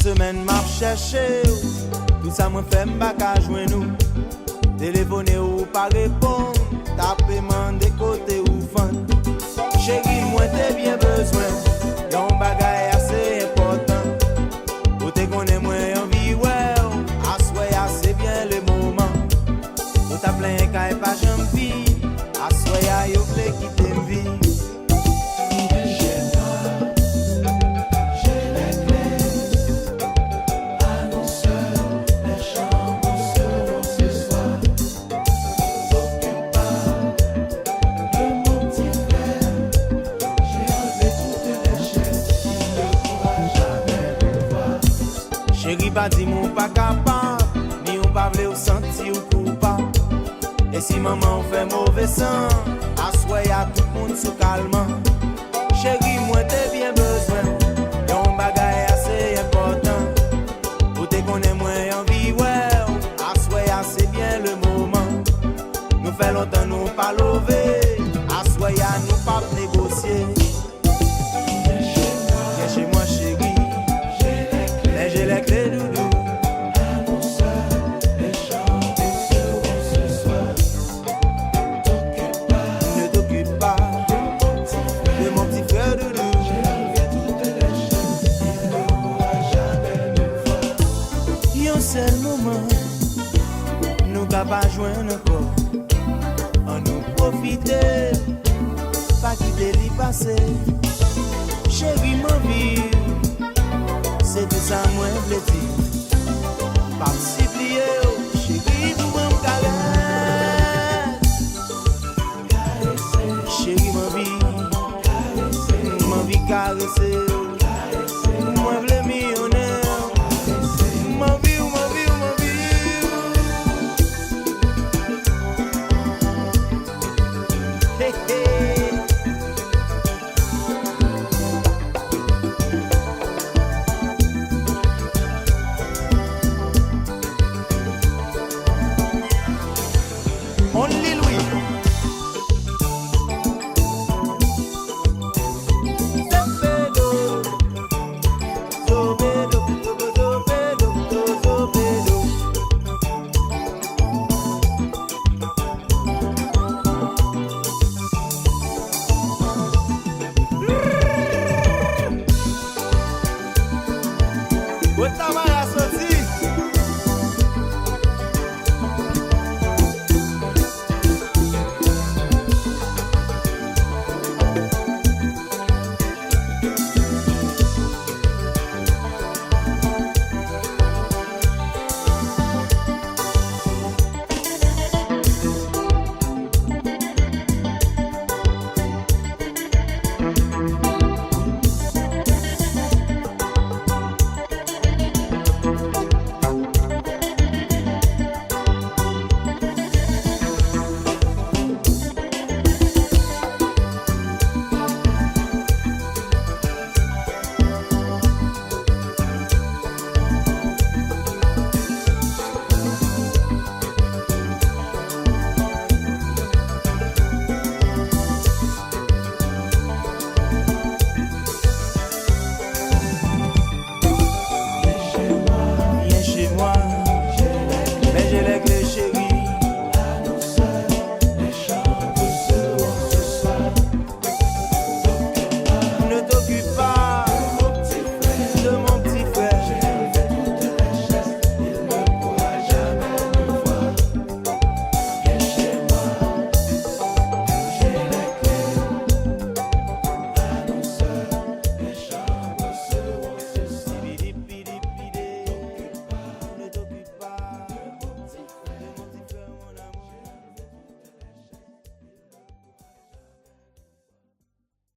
semaine m'a cherché, tout ça me fait m'baka joindre nous. Téléphoner ou pas répondre, taper des côtés ou fan. Chérie, moi t'es bien besoin, yon bagay assez important. Ou t'es connais moi en vie, ouais, assoya c'est bien le moment. Ou t'as plein qu'à pas j'aime vie, assoya yo vle quitter vie. Chérie, pas dit mon pas capable, ni on pas vle ou senti ou coupable. Et si maman fait mauvais sang, assoye à tout le monde sous calmant. Chérie, moi t'es bien besoin, yon bagay assez important. Ou t'es connais moi en vie, ouais, assoye c'est bien le moment. Nous fait longtemps nous pas lever, assoye à nous pas négocier. Viens chez moi chérie, j'ai les clés doudou. Ne t'occupe pas de mon petit frère doudou. Yon seul moment, nous capables joindre encore. On nous profiter, pas quitter l'y passer. Chérie, mon vie. C'est tout ça, moi, je l'ai dit. Pas supplier, chérie, tout le monde caresse. Chérie, ma vie caresser.